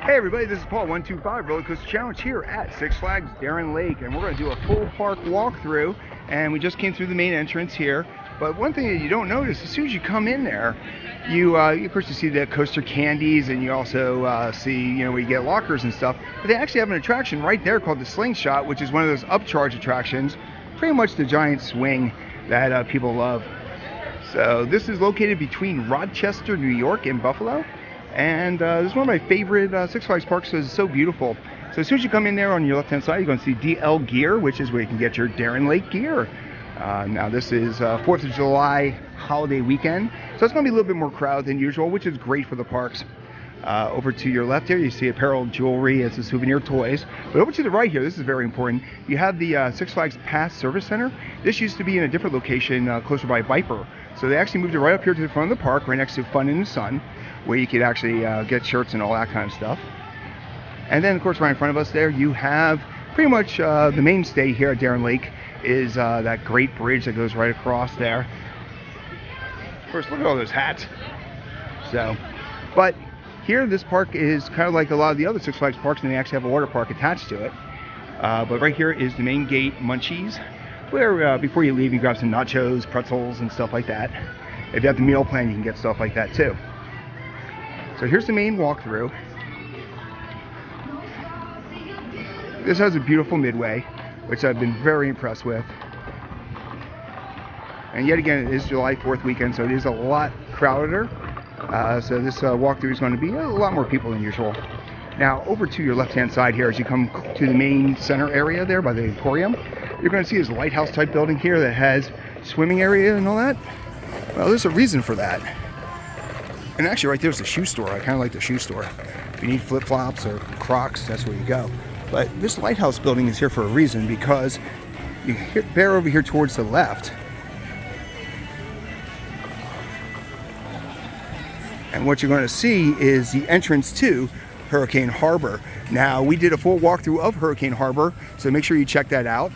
Hey everybody, this is Paul 125 Roller Coaster Challenge here at Six Flags Darien Lake, and we're going to do a full park walkthrough. And we just came through the main entrance here. But one thing that you don't notice, as soon as you come in there, you of course you see the coaster candies, and you also see where you get lockers and stuff. But they actually have an attraction right there called the Slingshot, which is one of those upcharge attractions, pretty much the giant swing that people love. So this is located between Rochester, New York, and Buffalo. And this is one of my favorite Six Flags parks because it's so beautiful. So as soon as you come in there on your left-hand side, you're going to see DL Gear, which is where you can get your Darien Lake gear. Now this is 4th of July holiday weekend, so it's going to be a little bit more crowded than usual, which is great for the parks. Over to your left here, you see apparel, jewelry, and some souvenir toys. But over to the right here, this is very important, you have the Six Flags Pass Service Center. This used to be in a different location closer by Viper. So they actually moved it right up here to the front of the park, right next to Fun in the Sun, where you could actually get shirts and all that kind of stuff. And then, of course, right in front of us there, you have pretty much the mainstay here at Darien Lake is that great bridge that goes right across there. Of course, look at all those hats. So, but here, this park is kind of like a lot of the other Six Flags parks, and they actually have a water park attached to it. But right here is the main gate, Munchies, where before you leave, you grab some nachos, pretzels, and stuff like that. If you have the meal plan, you can get stuff like that too. So here's the main walkthrough. This has a beautiful Midway, which I've been very impressed with. And yet again, it is July 4th weekend, so it is a lot crowdeder. So this walkthrough is going to be a lot more people than usual. Now, over to your left-hand side here, as you come to the main center area there by the Emporium, you're going to see this lighthouse-type building here that has swimming area and all that. Well, there's a reason for that. And actually right there's the shoe store. I kind of like the shoe store. If you need flip-flops or Crocs, that's where you go. But this lighthouse building is here for a reason, because you bear over here towards the left. And what you're going to see is the entrance to Hurricane Harbor. Now, we did a full walkthrough of Hurricane Harbor, so make sure you check that out.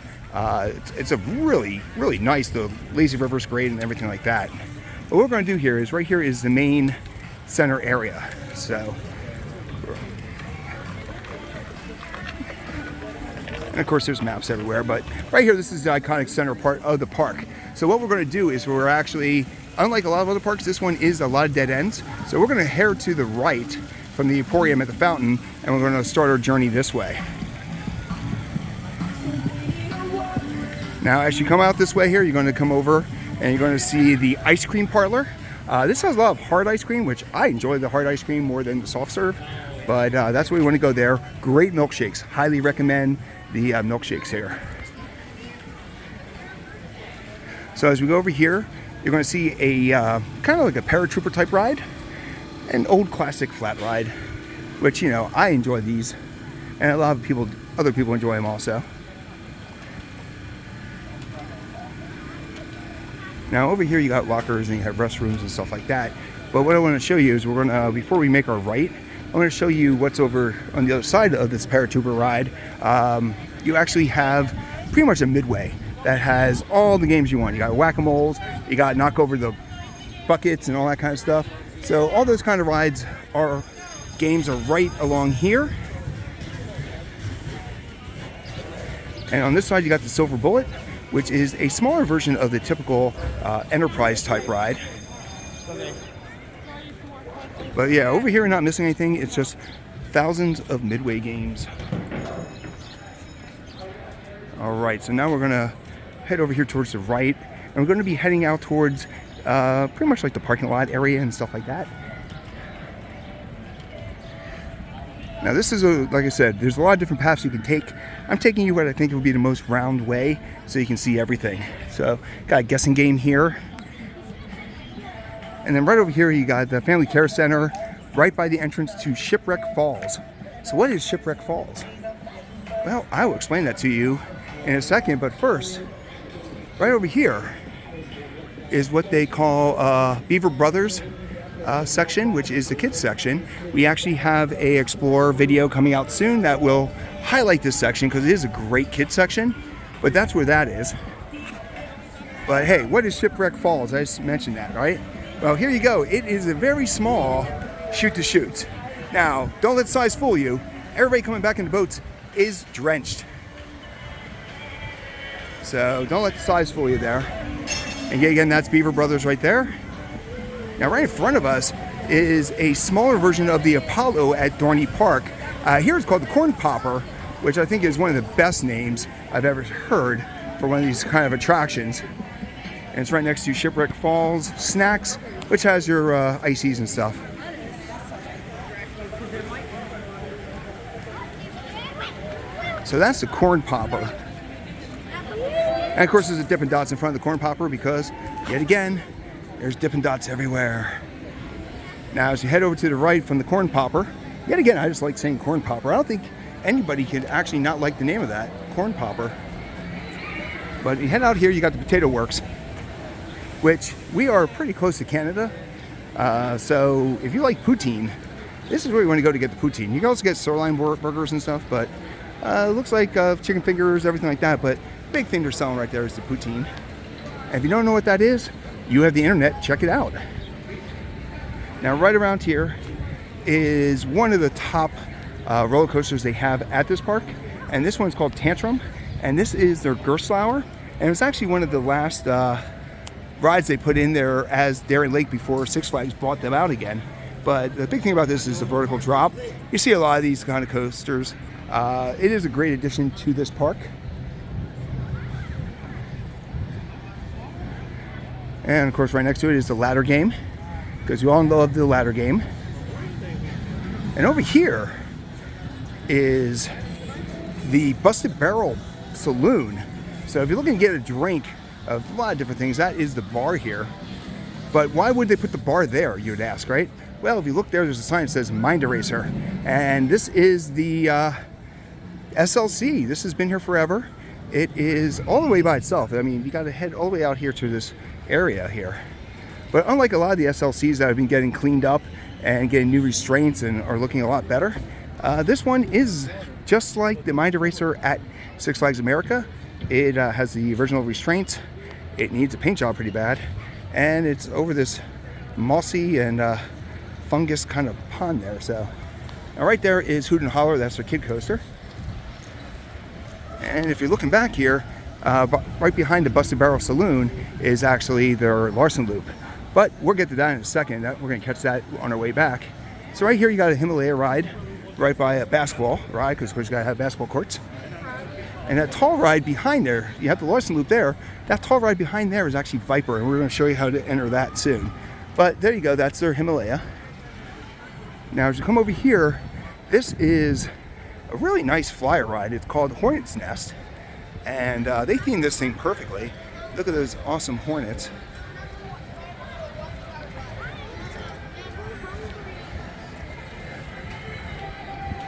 It's a really, really nice, the lazy river's great and everything like that. What we're going to do here is, right here is the main center area. So, and of course there's maps everywhere, but right here, this is the iconic center part of the park. So what we're going to do is, we're actually, unlike a lot of other parks, this one is a lot of dead ends. So we're going to head to the right from the Emporium at the fountain, and we're going to start our journey this way. Now, as you come out this way here, you're going to come over and you're going to see the ice cream parlor. This has a lot of hard ice cream, which I enjoy the hard ice cream more than the soft serve, but that's where we want to go there. Great milkshakes. Highly recommend the milkshakes here. So as we go over here, you're going to see a kind of like a paratrooper type ride, an old classic flat ride, which, I enjoy these, and a lot of people, other people enjoy them also. Now over here you got lockers and you have restrooms and stuff like that. But what I want to show you is, we're going to, before we make our right, I'm going to show you what's over on the other side of this paratrooper ride. You actually have pretty much a Midway that has all the games you want. You got whack-a-moles, you got knock over the buckets and all that kind of stuff. So all those kind of rides games are right along here. And on this side you got the Silver Bullet, which is a smaller version of the typical Enterprise type ride. But yeah, over here we're not missing anything. It's just thousands of Midway games. Alright, so now we're going to head over here towards the right, and we're going to be heading out towards pretty much like the parking lot area and stuff like that. Now this is, like I said, there's a lot of different paths you can take. I'm taking you what I think would be the most round way, so you can see everything. So, got a guessing game here. And then right over here, you got the Family Care Center, right by the entrance to Shipwreck Falls. So what is Shipwreck Falls? Well, I will explain that to you in a second, but first, right over here is what they call Beaver Brothers section, which is the kids section. We actually have a Explore video coming out soon that will highlight this section, because it is a great kids section, but that's where that is. But hey, what is Shipwreck Falls? I just mentioned that, right? Well, here you go. It is a very small shoot-to-shoot. Now, don't let size fool you. Everybody coming back in the boats is drenched. So don't let the size fool you there. And yet again, that's Beaver Brothers right there. Now, right in front of us is a smaller version of the Apollo at Dorney Park. Here it's called the Corn Popper, which I think is one of the best names I've ever heard for one of these kind of attractions. And it's right next to Shipwreck Falls Snacks, which has your ices and stuff. So that's the Corn Popper. And of course there's a Dippin' Dots in front of the Corn Popper because, yet again, there's Dippin' Dots everywhere. Now as you head over to the right from the Corn Popper, yet again, I just like saying Corn Popper. I don't think anybody could actually not like the name of that, Corn Popper. But you head out here, you got the Potato Works, which we are pretty close to Canada. So if you like poutine, this is where you want to go to get the poutine. You can also get sirloin burgers and stuff, but it looks like chicken fingers, everything like that. But the big thing they're selling right there is the poutine. And if you don't know what that is, you have the internet, check it out. Now right around here is one of the top roller coasters they have at this park. And this one's called Tantrum. And this is their Gerstlauer. And it's actually one of the last rides they put in there as Darien Lake before Six Flags bought them out again. But the big thing about this is the vertical drop. You see a lot of these kind of coasters. It is a great addition to this park. And of course right next to it is the ladder game, because you all love the ladder game. And over here is the Busted Barrel Saloon. So if you're looking to get a drink of a lot of different things, that is the bar here. But why would they put the bar there, you'd ask, right? Well, if you look there, there's a sign that says Mind Eraser. And this is the SLC. This has been here forever. It is all the way by itself. I mean, you got to head all the way out here to this area here. But unlike a lot of the SLCs that have been getting cleaned up and getting new restraints and are looking a lot better, this one is just like the Mind Eraser at Six Flags America. It has the original restraints. It needs a paint job pretty bad, and it's over this mossy and fungus kind of pond there. So now right there is Hoot and Holler. That's their kid coaster. And if you're looking back here, right behind the Busted Barrel Saloon is actually their Larson Loop. But we'll get to that in a second. We're going to catch that on our way back. So right here you got a Himalaya ride right by a basketball ride, because of course you got to have basketball courts. And that tall ride behind there, you have the Larson Loop there. That tall ride behind there is actually Viper, and we're going to show you how to enter that soon. But there you go, that's their Himalaya. Now as you come over here, this is a really nice flyer ride. It's called Hornet's Nest, and they themed this thing perfectly. Look at those awesome hornets.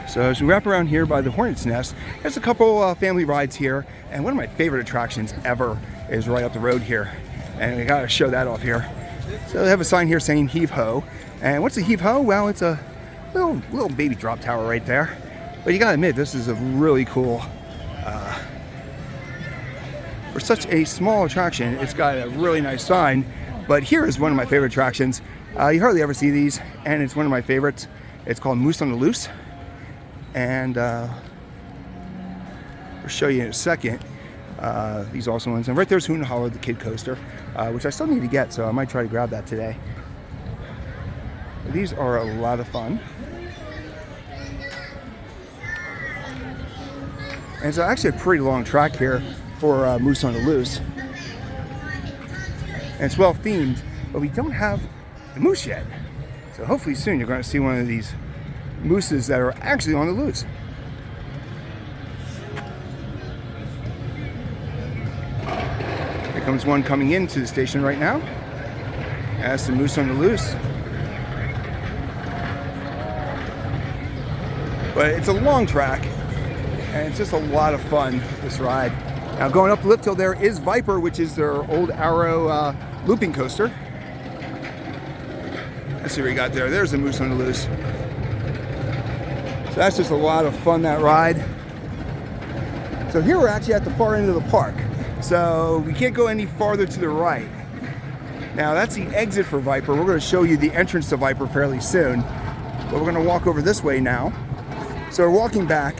So as we wrap around here by the Hornet's Nest, there's a couple family rides here, and one of my favorite attractions ever is right up the road here, and I gotta show that off here. So they have a sign here saying heave ho, and what's a heave ho? Well, it's a little baby drop tower right there. But you gotta admit, this is a really cool, for such a small attraction, it's got a really nice sign. But here is one of my favorite attractions. You hardly ever see these, and it's one of my favorites. It's called Moose on the Loose. And I'll show you in a second these awesome ones. And right there's Hoot and Holler, the kid coaster, which I still need to get, so I might try to grab that today. But these are a lot of fun. And it's actually a pretty long track here for Moose on the Loose. And it's well themed, but we don't have the moose yet. So hopefully soon you're going to see one of these mooses that are actually on the loose. Here comes one coming into the station right now. That's the Moose on the Loose. But it's a long track, and it's just a lot of fun, this ride. Now going up the lift hill there is Viper, which is their old Arrow looping coaster. Let's see what we got there. There's the Moose on the Loose. So that's just a lot of fun, that ride. So here we're actually at the far end of the park. So we can't go any farther to the right. Now that's the exit for Viper. We're going to show you the entrance to Viper fairly soon. but we're going to walk over this way now. So we're walking back,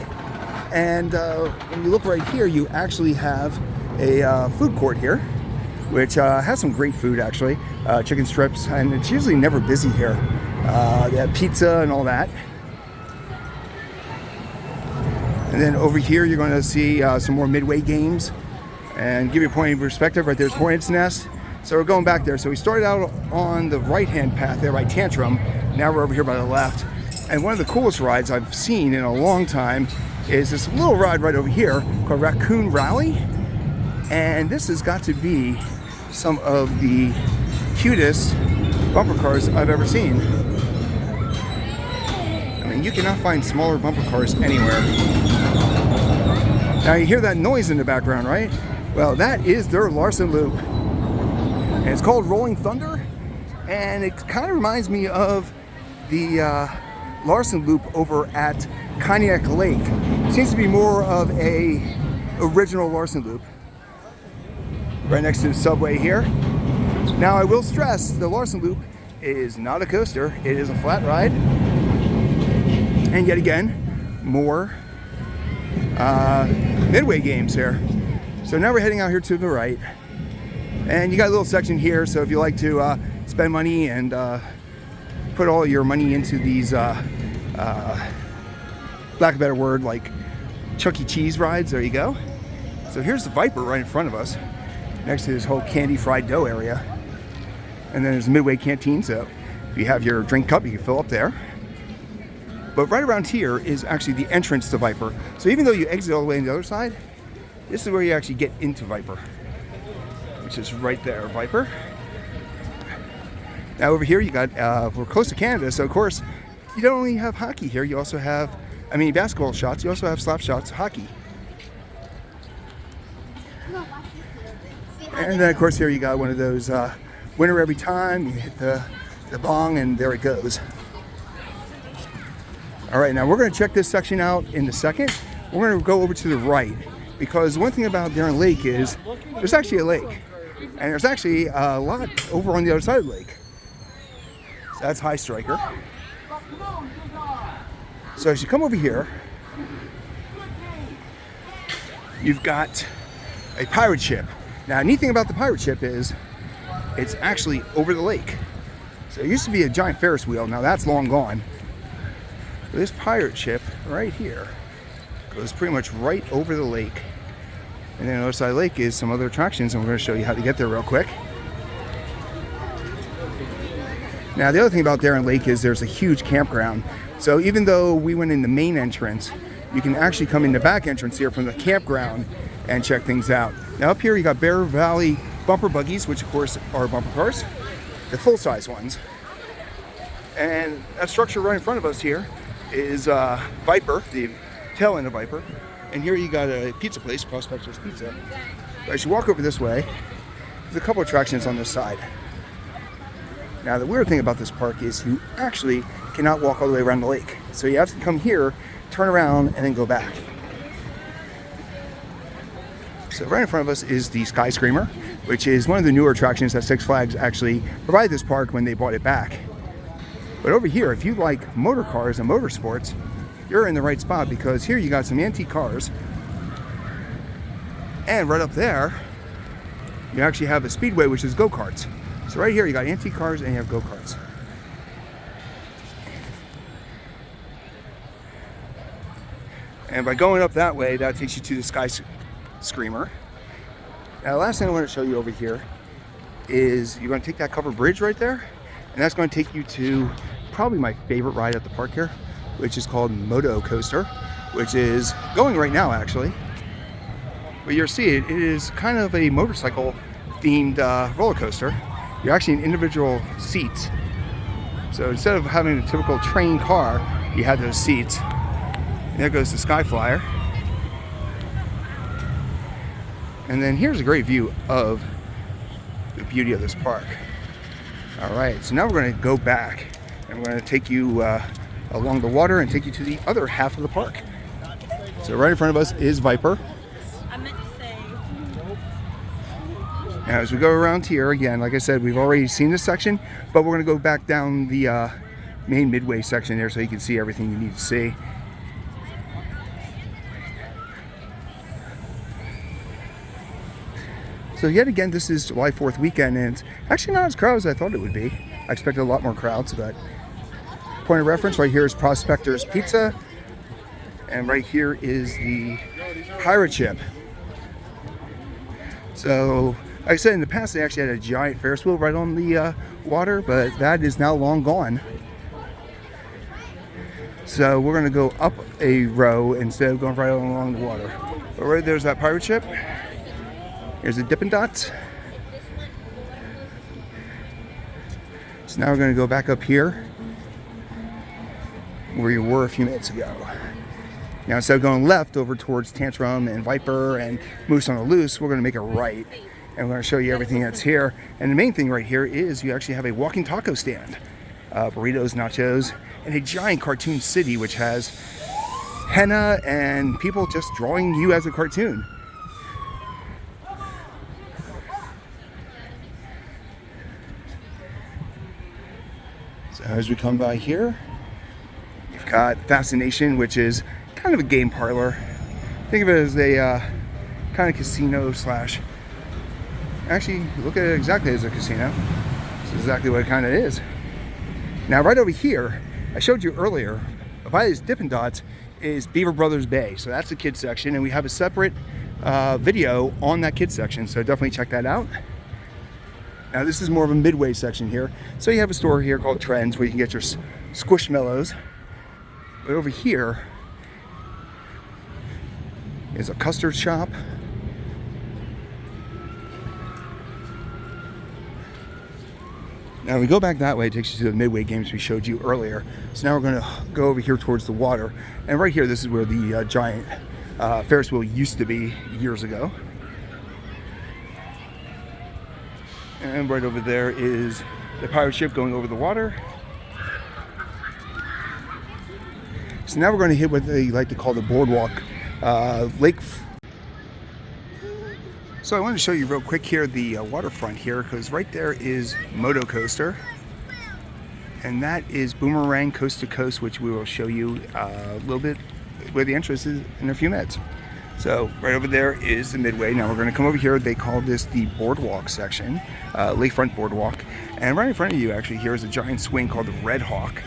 and when you look right here, you actually have a food court here, which has some great food actually, chicken strips, and it's usually never busy here. They have pizza and all that. And then over here you're going to see some more Midway games, and give you a point of perspective, right there's Hornet's Nest. So we're going back there. So we started out on the right hand path there by Tantrum, now we're over here by the left. And one of the coolest rides I've seen in a long time is this little ride right over here called Raccoon Rally. And this has got to be some of the cutest bumper cars I've ever seen. I mean, you cannot find smaller bumper cars anywhere. Now you hear that noise in the background, right? Well, that is their Larson Loop. And it's called Rolling Thunder. And it kind of reminds me of the Larson Loop over at Cognac Lake. It seems to be more of a original Larson Loop. Right next to the subway here. Now I will stress, the Larson Loop is not a coaster, it is a flat ride. And yet again, more Midway games here. So now we're heading out here to the right. And you got a little section here, so if you like to spend money and put all your money into these, lack of a better word, like Chuck E. Cheese rides, there you go. So here's the Viper right in front of us, next to this whole candy fried dough area. And then there's the Midway canteen, so if you have your drink cup, you can fill up there. But right around here is actually the entrance to Viper. So even though you exit all the way on the other side, this is where you actually get into Viper, which is right there, Viper. Now over here you got, we're close to Canada, so of course you don't only have hockey here, you also have, basketball shots, you also have slap shots, hockey. And then of course here you got one of those winner every time, you hit the bong and there it goes. All right, now we're going to check this section out in a second. We're going to go over to the right, because one thing about Darien Lake is there's actually a lake, and there's actually a lot over on the other side of the lake. So that's High Striker. So as you come over here, you've got a pirate ship. Now, neat thing about the pirate ship is it's actually over the lake. So it used to be a giant Ferris wheel. Now that's long gone. But this pirate ship right here goes pretty much right over the lake. And then on the other side of the lake is some other attractions, and we're going to show you how to get there real quick. Now, the other thing about Darien Lake is there's a huge campground. So even though we went in the main entrance, you can actually come in the back entrance here from the campground and check things out. Now up here you got Bear Valley bumper buggies, which of course are bumper cars, the full-size ones. And that structure right in front of us here is Viper, the tail end of Viper. And here you got a pizza place, Prospector's Pizza. As you walk over this way, there's a couple attractions on this side. Now the weird thing about this park is you actually cannot walk all the way around the lake. So you have to come here, turn around, and then go back. So right in front of us is the Sky Screamer, which is one of the newer attractions that Six Flags actually provided this park when they bought it back. But over here, if you like motor cars and motorsports, you're in the right spot, because here you got some antique cars. And right up there, you actually have a Speedway, which is go-karts. So right here you got antique cars and you have go-karts. And by going up that way, that takes you to the Sky Screamer. Now the last thing I want to show you over here is you're going to take that covered bridge right there, and that's going to take you to probably my favorite ride at the park here, which is called Moto Coaster, which is going right now actually. But you'll see it is kind of a motorcycle themed roller coaster. You're actually in individual seats. So instead of having a typical train car, you have those seats. And there goes the Sky Flyer. And then here's a great view of the beauty of this park. All right, so now we're going to go back and we're going to take you along the water and take you to the other half of the park. So right in front of us is Viper. I meant to say. Now as we go around here, again, like I said, we've already seen this section, but we're going to go back down the main Midway section there so you can see everything you need to see. So yet again, this is July 4th weekend, and it's actually not as crowded as I thought it would be. I expected a lot more crowds, but point of reference right here is Prospector's Pizza, and right here is the Pirate Ship. So, like I said, in the past they actually had a giant Ferris wheel right on the water, but that is now long gone. So we're going to go up a row instead of going right along the water. But right there's that Pirate Ship. Here's the Dippin' Dots. So now we're going to go back up here where you were a few minutes ago. Now instead of going left over towards Tantrum and Viper and Moose on the Loose, we're going to make a right. And we're going to show you everything that's here. And the main thing right here is you actually have a walking taco stand. Burritos, nachos, and a giant cartoon city which has henna and people just drawing you as a cartoon. So as we come by here, you've got Fascination, which is kind of a game parlor. Think of it as a kind of casino slash, actually look at it exactly as a casino. This is exactly what it kind of is. Now right over here, I showed you earlier, by these Dippin' Dots is Beaver Brothers Bay. So that's the kids section, and we have a separate video on that kids section, so definitely check that out. Now this is more of a Midway section here. So you have a store here called Trends where you can get your Squishmallows. But over here is a custard shop. Now we go back that way, it takes you to the Midway games we showed you earlier. So now we're going to go over here towards the water. And right here, this is where the giant Ferris wheel used to be years ago. And right over there is the pirate ship going over the water. So now we're going to hit what they like to call the boardwalk, lake. So I want to show you real quick here the waterfront here, because right there is Moto Coaster, and that is Boomerang Coast to Coast, which we will show you a little bit where the entrance is in a few minutes. So right over there is the Midway. Now we're going to come over here. They call this the boardwalk section, Lakefront Boardwalk. And right in front of you actually here is a giant swing called the Red Hawk.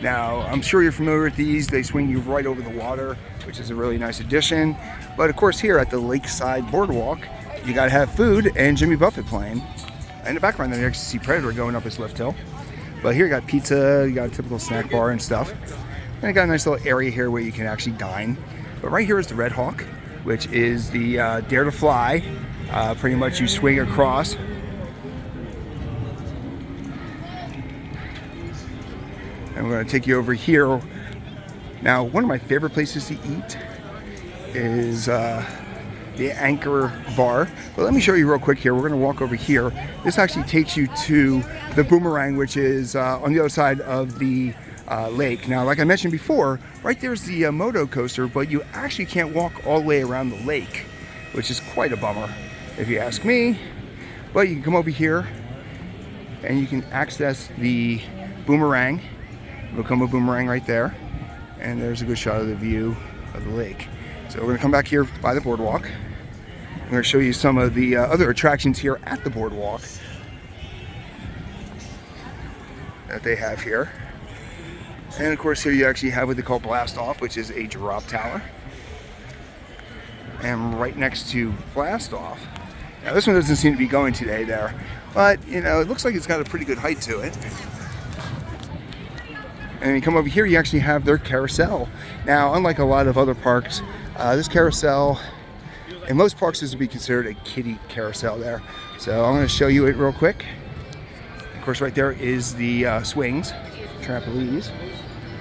Now I'm sure you're familiar with these. They swing you right over the water, which is a really nice addition. But of course here at the Lakeside Boardwalk, you got to have food and Jimmy Buffett playing. In the background there you actually see Predator going up his lift hill. But here you got pizza, you got a typical snack bar and stuff. And you got a nice little area here where you can actually dine. But right here is the Red Hawk, which is the Dare to Fly. Pretty much you swing across. And we're going to take you over here. Now, one of my favorite places to eat is the Anchor Bar. But let me show you real quick here. We're going to walk over here. This actually takes you to the Boomerang, which is on the other side of the lake. Now, like I mentioned before, right there's the Moto Coaster, but you actually can't walk all the way around the lake, which is quite a bummer, if you ask me. But you can come over here, and you can access the Boomerang. We'll come with Boomerang right there, and there's a good shot of the view of the lake. So we're going to come back here by the boardwalk. I'm going to show you some of the other attractions here at the boardwalk that they have here. And of course here you actually have what they call Blast Off, which is a drop tower. And right next to Blast Off, now this one doesn't seem to be going today there, but you know, it looks like it's got a pretty good height to it. And you come over here, you actually have their Carousel. Now, unlike a lot of other parks, this Carousel, in most parks this would be considered a kiddie carousel there. So I'm going to show you it real quick. Of course, right there is the swings, trampolines.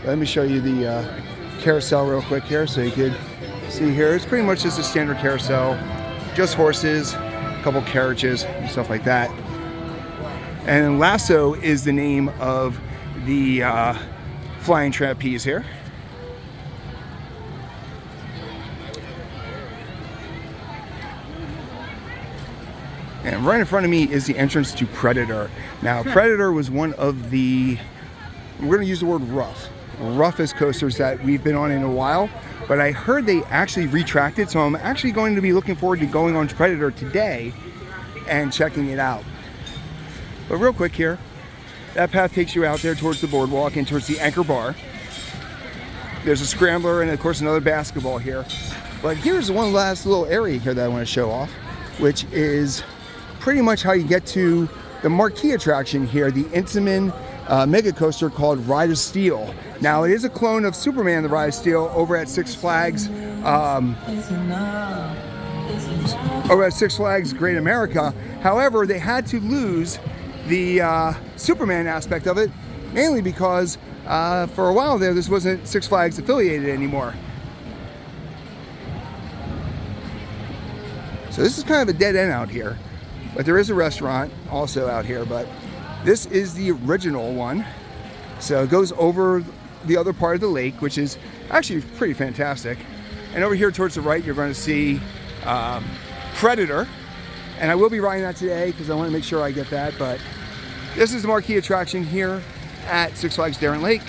Let me show you the carousel real quick here so you can see here. It's pretty much just a standard carousel, just horses, a couple carriages and stuff like that. And Lasso is the name of the flying trapeze here. And right in front of me is the entrance to Predator. Now, Predator was one of the we're going to use the word rough. Roughest coasters that we've been on in a while. But I heard they actually retracted, so I'm actually going to be looking forward to going on Predator today and checking it out. But real quick here, that path takes you out there towards the boardwalk and towards the anchor bar. There's a scrambler and of course another basketball here. But here's one last little area here that I want to show off, which is pretty much how you get to the Marquee attraction here, the Intamin mega coaster called Ride of Steel. Now it is a clone of Superman the Ride of Steel over at Six Flags Great America. However, they had to lose the Superman aspect of it, mainly because for a while there this wasn't Six Flags affiliated anymore. So this is kind of a dead end out here, but there is a restaurant also out here, but this is the original one. So it goes over the other part of the lake, which is actually pretty fantastic. And over here towards the right, you're going to see Predator. And I will be riding that today because I want to make sure I get that. But this is the Marquee attraction here at Six Flags Darien Lake.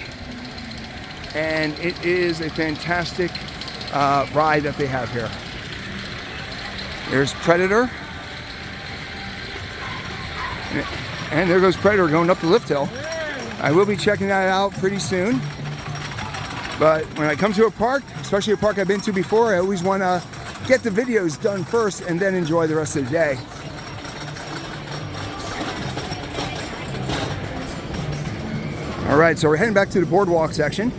And it is a fantastic ride that they have here. There's Predator. And there goes Predator going up the lift hill. I will be checking that out pretty soon. But when I come to a park, especially a park I've been to before, I always want to get the videos done first and then enjoy the rest of the day. All right, so we're heading back to the boardwalk section.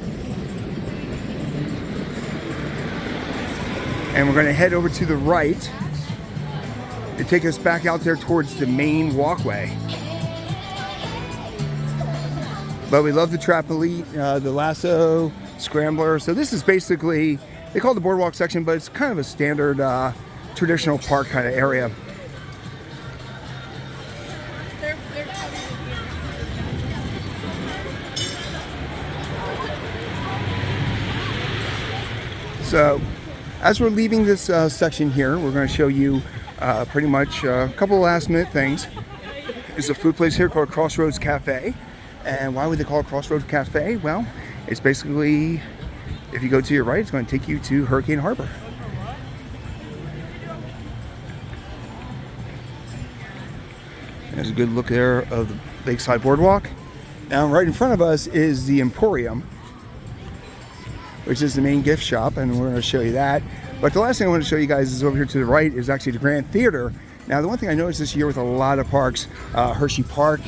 And we're going to head over to the right to take us back out there towards the main walkway. But we love the trampoline, the Lasso, scrambler. So this is basically, they call it the boardwalk section, but it's kind of a standard traditional park kind of area. So as we're leaving this section here, we're going to show you pretty much a couple of last minute things. There's a food place here called Crossroads Cafe. And why would they call it Crossroads Cafe? Well, it's basically, if you go to your right, it's going to take you to Hurricane Harbor. There's a good look there of the Lakeside Boardwalk. Now right in front of us is the Emporium, which is the main gift shop, and we're going to show you that. But the last thing I want to show you guys is over here to the right is actually the Grand Theater. Now the one thing I noticed this year with a lot of parks, Hershey Park,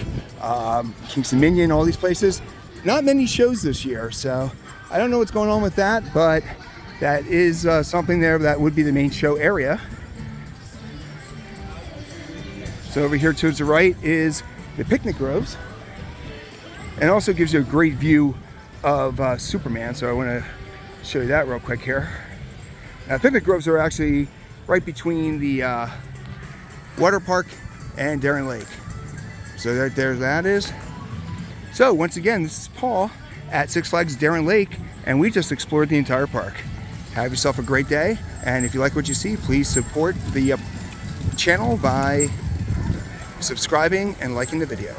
Kingston Minion, all these places, not many shows this year. So I don't know what's going on with that, but that is something there that would be the main show area. So over here towards the right is the picnic groves, and also gives you a great view of Superman. So I want to show you that real quick here. Now picnic groves are actually right between the water park and Darien Lake. So there that is. So once again, this is Paul at Six Flags Darien Lake, and we just explored the entire park. Have yourself a great day, and if you like what you see, please support the channel by subscribing and liking the video.